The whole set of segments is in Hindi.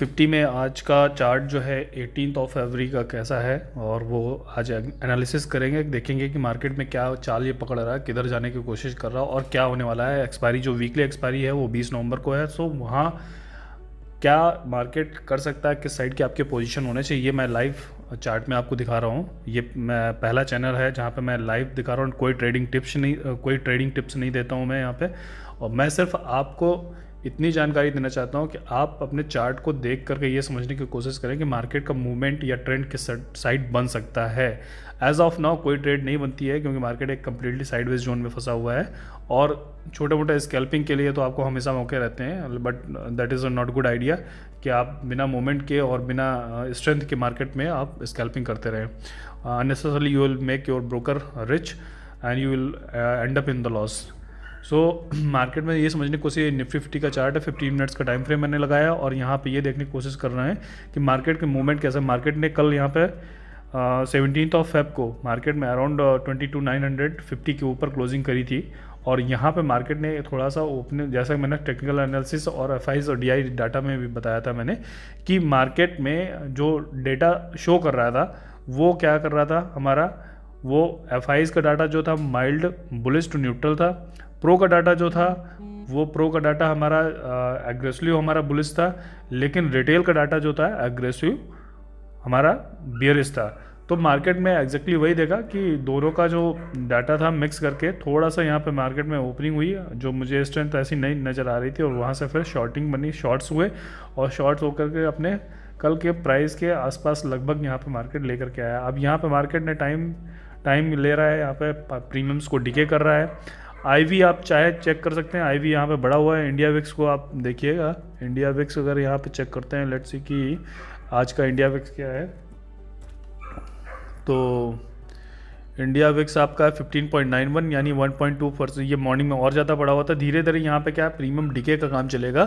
निफ्टी में आज का चार्ट जो है 18 फरवरी का कैसा है, और वो आज एनालिसिस करेंगे, देखेंगे कि मार्केट में क्या चाल ये पकड़ रहा है, किधर जाने की कोशिश कर रहा है और क्या होने वाला है। एक्सपायरी जो वीकली एक्सपायरी है वो 20 नवंबर को है। सो वहाँ क्या मार्केट कर सकता है, किस साइड के आपके पोजीशन होने चाहिए, ये मैं लाइव चार्ट में आपको दिखा रहा हूँ। ये मैं पहला चैनल है जहाँ पे मैं लाइव दिखा रहा हूँ। कोई ट्रेडिंग टिप्स नहीं देता हूँ मैं यहाँ पे, और मैं सिर्फ आपको इतनी जानकारी देना चाहता हूँ कि आप अपने चार्ट को देख करके ये समझने की कोशिश करें कि मार्केट का मूवमेंट या ट्रेंड किस साइड बन सकता है। एज ऑफ नाउ कोई ट्रेड नहीं बनती है, क्योंकि मार्केट एक कम्प्लीटली साइडवेज जोन में फंसा हुआ है, और छोटे मोटे स्कैल्पिंग के लिए तो आपको हमेशा मौके रहते हैं, but that is a not good idea कि आप बिना मूवमेंट के और बिना स्ट्रेंथ के मार्केट में आप स्कैल्पिंग करते रहें। Unnecessarily you will make your broker rich and you will and up in the loss. So market में ये समझने की कोशिश, निफ्टी 50 का चार्ट है, 15 मिनट्स का टाइम फ्रेम मैंने लगाया, और यहाँ पे ये देखने की कोशिश कर रहे हैं कि मार्केट के मूवमेंट कैसा। मार्केट ने कल यहाँ पे 17 फेब को मार्केट में अराउंड 22,950 के ऊपर क्लोजिंग करी थी, और यहाँ पे मार्केट ने थोड़ा सा ओपन, जैसा मैंने टेक्निकल एनालिसिस और एफआईज और डीआई डाटा में भी बताया था मैंने, कि मार्केट में जो डेटा शो कर रहा था वो क्या कर रहा था हमारा, वो एफआईज का डाटा जो था माइल्ड बुलिश टू न्यूट्रल था। प्रो का डाटा जो था वो प्रो का डाटा हमारा एग्रेसिव हमारा बुलिश था, लेकिन रिटेल का डाटा जो था एग्रेसिव हमारा बियरिश था। तो मार्केट में एग्जैक्टली वही देखा कि दोनों का जो डाटा था मिक्स करके थोड़ा सा यहाँ पे मार्केट में ओपनिंग हुई, जो मुझे स्ट्रेंथ ऐसी नहीं नज़र आ रही थी, और वहाँ से फिर शॉर्टिंग बनी, शॉर्ट्स हुए, और शॉर्ट्स होकर के अपने कल के प्राइस के आसपास लगभग यहाँ पे मार्केट लेकर के आया। अब यहाँ पे मार्केट ने टाइम ले रहा है, यहाँ पे प्रीमियम्स को डिके कर रहा है। आईवी आप चाहे चेक कर सकते हैं, आईवी यहाँ पे बढ़ा हुआ है। इंडिया विक्स को आप देखिएगा, इंडिया विक्स अगर यहाँ पे चेक करते हैं, लेट्स सी कि आज का इंडिया विक्स क्या है, तो इंडिया विक्स आपका 15.91 यानी 1.2%। ये मॉर्निंग में और ज़्यादा बढ़ा हुआ था। धीरे धीरे यहाँ पे क्या प्रीमियम डिके का काम चलेगा,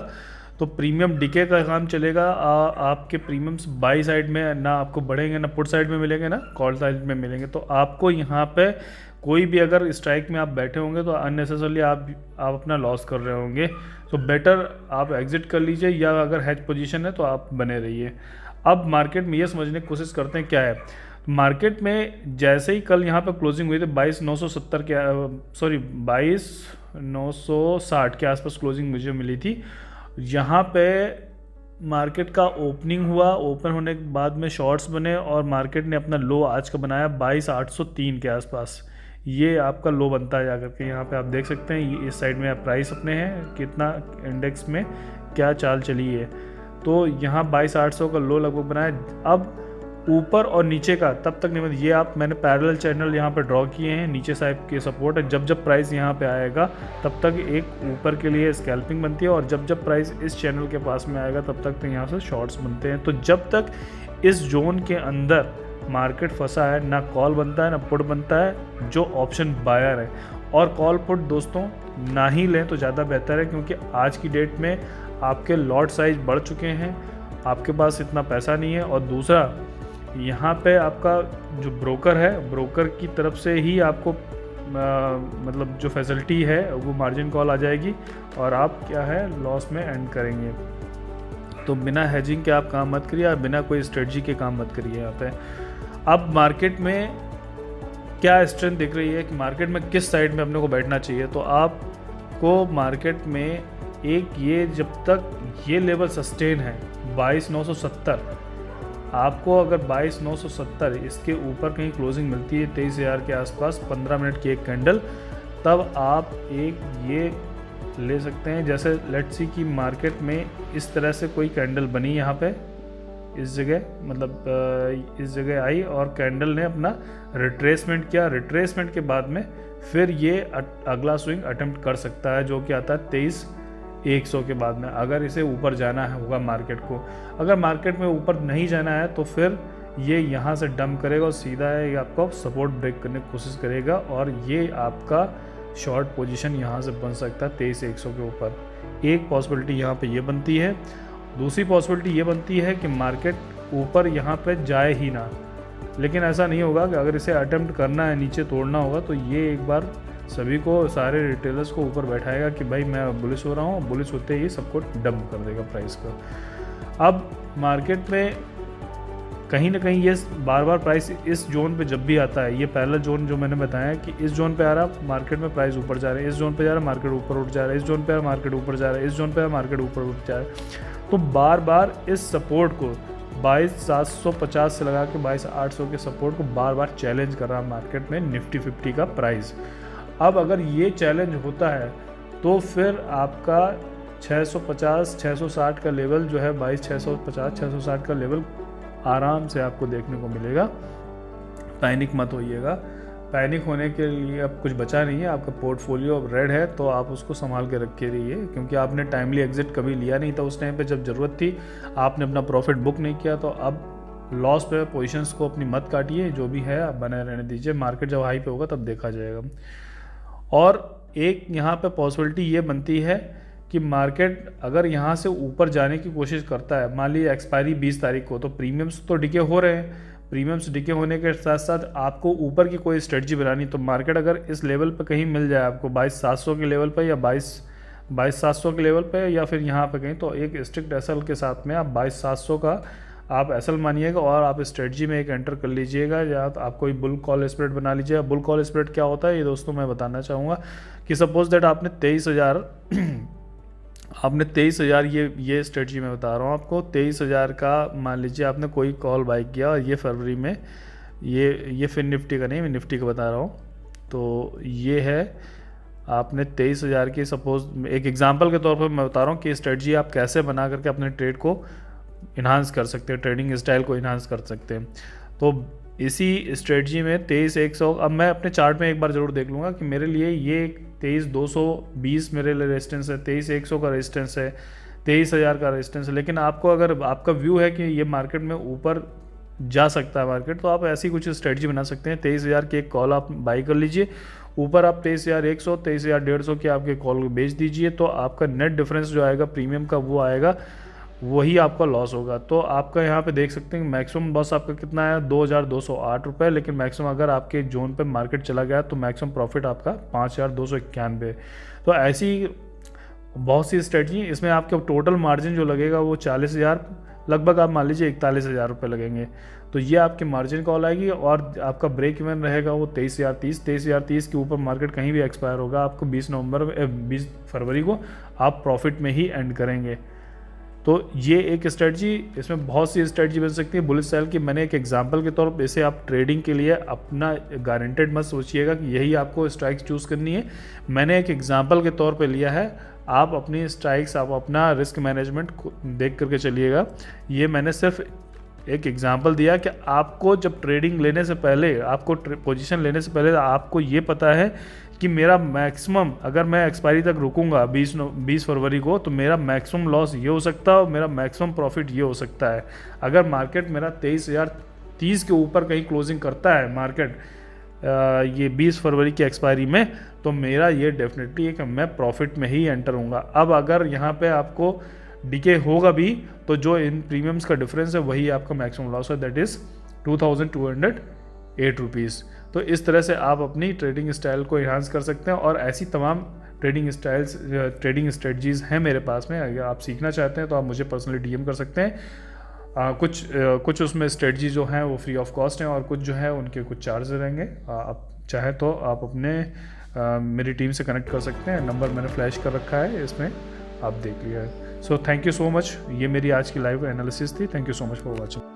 तो प्रीमियम डिके का काम चलेगा। आपके प्रीमियम्स बाई साइड में ना आपको बढ़ेंगे, ना पुट साइड में मिलेंगे, ना कॉल साइड में मिलेंगे। तो आपको यहाँ पे कोई भी अगर स्ट्राइक में आप बैठे होंगे तो अननेसेसरली आप अपना लॉस कर रहे होंगे। तो बेटर आप एग्जिट कर लीजिए, या अगर हैज पोजीशन है तो आप बने रहिए। अब मार्केट में ये समझने की कोशिश करते हैं क्या है। मार्केट में जैसे ही कल यहाँ पे क्लोजिंग हुई थी 22,970 के 22,960 के आसपास क्लोजिंग मुझे मिली थी। यहाँ पे मार्केट का ओपनिंग हुआ, ओपन होने के बाद में शॉर्ट्स बने, और मार्केट ने अपना लो आज का बनाया 22,803 के आसपास। ये आपका लो बनता है जाकर के, यहाँ पे आप देख सकते हैं इस साइड में आप प्राइस अपने हैं कितना इंडेक्स में क्या चाल चली है। तो यहाँ 22,800 का लो लगभग बनाया। अब ऊपर और नीचे का तब तक नहीं, ये आप मैंने पैरेलल चैनल यहाँ पे ड्रॉ किए हैं, नीचे साइड के सपोर्ट है। जब जब प्राइस यहाँ पे आएगा तब तक एक ऊपर के लिए स्कैल्पिंग बनती है, और जब जब प्राइस इस चैनल के पास में आएगा तब तक तो यहाँ से शॉर्ट्स बनते हैं। तो जब तक इस जोन के अंदर मार्केट फंसा है, ना कॉल बनता है ना पुट बनता है, जो ऑप्शन बायर है। और कॉल पुट दोस्तों ना ही लें तो ज़्यादा बेहतर है, क्योंकि आज की डेट में आपके लॉट साइज बढ़ चुके हैं, आपके पास इतना पैसा नहीं है। और दूसरा, यहाँ पे आपका जो ब्रोकर है, ब्रोकर की तरफ से ही आपको मतलब जो फैसिलिटी है वो मार्जिन कॉल आ जाएगी, और आप क्या है लॉस में एंड करेंगे। तो बिना हेजिंग के आप काम मत करिए, बिना कोई स्ट्रेटजी के काम मत करिए यहाँ पे। अब मार्केट में क्या स्ट्रेंथ दिख रही है कि मार्केट में किस साइड में अपने को बैठना चाहिए। तो आपको मार्केट में एक ये जब तक ये लेवल सस्टेन है 22,970, आपको अगर 22,970 इसके ऊपर कहीं क्लोजिंग मिलती है 23,000 के आसपास 15 मिनट की एक कैंडल, तब आप एक ये ले सकते हैं। जैसे लेट्स सी कि मार्केट में इस तरह से कोई कैंडल बनी यहाँ पे इस जगह, मतलब इस जगह आई और कैंडल ने अपना रिट्रेसमेंट किया। रिट्रेसमेंट के बाद में फिर ये अगला स्विंग अटेम्प्ट कर सकता है, जो कि आता है 23,100 के बाद में, अगर इसे ऊपर जाना है होगा मार्केट को। अगर मार्केट में ऊपर नहीं जाना है तो फिर ये यहाँ से डंप करेगा और सीधा है आपको सपोर्ट ब्रेक करने की कोशिश करेगा, और ये आपका शॉर्ट पोजीशन यहाँ से बन सकता है 23,100 के ऊपर। एक पॉसिबिलिटी यहाँ पे ये बनती है। दूसरी पॉसिबिलिटी ये बनती है कि मार्केट ऊपर यहाँ पे जाए ही ना, लेकिन ऐसा नहीं होगा कि अगर इसे अटेम्प्ट करना है, नीचे तोड़ना होगा, तो ये एक बार सभी को, सारे रिटेलर्स को ऊपर बैठाएगा कि भाई मैं बुलिश हो रहा हूँ, बुलिश होते ही सबको डंप कर देगा प्राइस को। अब मार्केट में कहीं ना कहीं ये बार बार प्राइस इस जोन पे जब भी आता है, ये पहला जोन जो मैंने बताया कि इस जोन पे आ रहा मार्केट में प्राइस ऊपर जा रहा है, इस जोन पे जा रहा है मार्केट ऊपर उठ जा रहा है, इस जोन पे मार्केट ऊपर जा रहा है, इस जोन पे मार्केट ऊपर उठ जा रहा है, तो बार बार इस सपोर्ट को 22,750 से लगा के 22,800 के सपोर्ट को बार बार चैलेंज कर रहा मार्केट में निफ्टी 50 का प्राइस। अब अगर ये चैलेंज होता है तो फिर आपका 650 660 का लेवल जो है 22,650 660 का लेवल आराम से आपको देखने को मिलेगा। पैनिक मत होइएगा, पैनिक होने के लिए अब कुछ बचा नहीं है। आपका पोर्टफोलियो अब रेड है तो आप उसको संभाल के रखे रहिए, क्योंकि आपने टाइमली एग्जिट कभी लिया नहीं था उस टाइम पे जब ज़रूरत थी, आपने अपना प्रॉफिट बुक नहीं किया, तो अब लॉस पे पोजीशंस को अपनी मत काटिए, जो भी है आप बने रहने दीजिए। मार्केट जब हाई पे होगा तब देखा जाएगा। और एक यहाँ पे पॉसिबिलिटी ये बनती है कि मार्केट अगर यहाँ से ऊपर जाने की कोशिश करता है, मान लीजिए एक्सपायरी 20 तारीख को, तो प्रीमियम्स तो डिके हो रहे हैं, प्रीमियम्स डिके होने के साथ साथ आपको ऊपर की कोई स्ट्रेटजी बनानी, तो मार्केट अगर इस लेवल पे कहीं मिल जाए आपको 22,700 के लेवल पे या 22,700 के लेवल पे या फिर यहाँ पे कहीं, तो एक स्ट्रिक्ट एसएल के साथ में आप 22,700 का आप एसएल मानिएगा और आप स्ट्रेटजी में एक एंटर कर लीजिएगा, या तो आप कोई बुल कॉल स्प्रेड बना लीजिएगा। बुल कॉल स्प्रेड क्या होता है ये दोस्तों मैं बताना चाहूँगा कि सपोज दैट आपने 23,000 ये स्ट्रेटजी में बता रहा हूँ आपको, 23,000 का मान लीजिए आपने कोई कॉल बाई किया और ये फरवरी में ये फिर निफ्टी का नहीं, मैं निफ्टी का बता रहा हूँ, तो ये है आपने 23,000 की, सपोज एक एग्जांपल के तौर पर मैं बता रहा हूँ कि स्ट्रेटजी आप कैसे बना करके अपने ट्रेड को इन्हांस कर सकते हैं, ट्रेडिंग स्टाइल को इन्हांस कर सकते हैं। तो इसी स्ट्रेटजी में 23,100, अब मैं अपने चार्ट में एक बार ज़रूर देख लूँगा कि मेरे लिए ये 23,220 मेरे लिए रेजिस्टेंस है, 23,100 का रेजिस्टेंस है, 23,000 का रेजिस्टेंस है। लेकिन आपको अगर आपका व्यू है कि ये मार्केट में ऊपर जा सकता है मार्केट, तो आप ऐसी कुछ स्ट्रेटजी बना सकते हैं। 23,000 की एक कॉल आप बाई कर लीजिए, ऊपर आप 23,100 23,150 की आपके कॉल को बेच दीजिए, तो आपका नेट डिफरेंस जो आएगा प्रीमियम का वो आएगा, वही आपका लॉस होगा। तो आपका यहाँ पे देख सकते हैं मैक्सिमम लॉस आपका कितना है 2,208 रुपये, लेकिन मैक्सिमम अगर आपके जोन पे मार्केट चला गया तो मैक्सिमम प्रॉफिट आपका 5,291। तो ऐसी बहुत सी स्ट्रेटजी, इसमें आपके टोटल मार्जिन जो लगेगा वो 40,000 लगभग, आप मान लीजिए 41,000 रुपये लगेंगे। तो ये आपकी मार्जिन कॉल आएगी और आपका ब्रेक इवन रहेगा वो 23,030 के ऊपर मार्केट कहीं भी एक्सपायर होगा, आपको 20 फरवरी को आप प्रॉफिट में ही एंड करेंगे। तो ये एक स्ट्रेटजी, इसमें बहुत सी स्ट्रेटजी बन सकती है बुलिश सेल की। मैंने एक एग्जांपल के तौर पर इसे आप ट्रेडिंग के लिए अपना गारंटेड मत सोचिएगा कि यही आपको स्ट्राइक्स चूज़ करनी है, मैंने एक एग्जांपल के तौर पे लिया है। आप अपनी स्ट्राइक्स, आप अपना रिस्क मैनेजमेंट देख करके चलिएगा। ये मैंने सिर्फ एक एग्जांपल दिया कि आपको जब ट्रेडिंग लेने से पहले, आपको पोजीशन लेने से पहले आपको ये पता है कि मेरा मैक्सिमम, अगर मैं एक्सपायरी तक रुकूंगा 20 फरवरी को, तो मेरा मैक्सिमम लॉस ये हो सकता है और मेरा मैक्सिमम प्रॉफिट ये हो सकता है। अगर मार्केट मेरा 23,030 के ऊपर कहीं क्लोजिंग करता है मार्केट ये 20 फरवरी की एक्सपायरी में, तो मेरा ये डेफिनेटली है कि मैं प्रॉफिट में ही एंटर होऊंगा। अब अगर यहाँ पे आपको डिके होगा भी, तो जो इन प्रीमियम्स का डिफरेंस है वही आपका मैक्सिमम लॉस है, दैट इज़ 2,208 रुपीज़। तो इस तरह से आप अपनी ट्रेडिंग स्टाइल को इन्हांस कर सकते हैं, और ऐसी तमाम ट्रेडिंग स्ट्रेटजीज़ हैं मेरे पास में। अगर आप सीखना चाहते हैं तो आप मुझे पर्सनली डीएम कर सकते हैं। कुछ उसमें स्ट्रेटजी जो हैं वो फ्री ऑफ कॉस्ट हैं, और कुछ जो है उनके कुछ चार्ज रहेंगे। आप चाहे तो आप अपने मेरी टीम से कनेक्ट कर सकते हैं, नंबर मैंने फ्लैश कर रखा है, इसमें आप देख लिया है। So thank you so much, ये मेरी आज की लाइव एनालिसिस थी। Thank you so much for watching.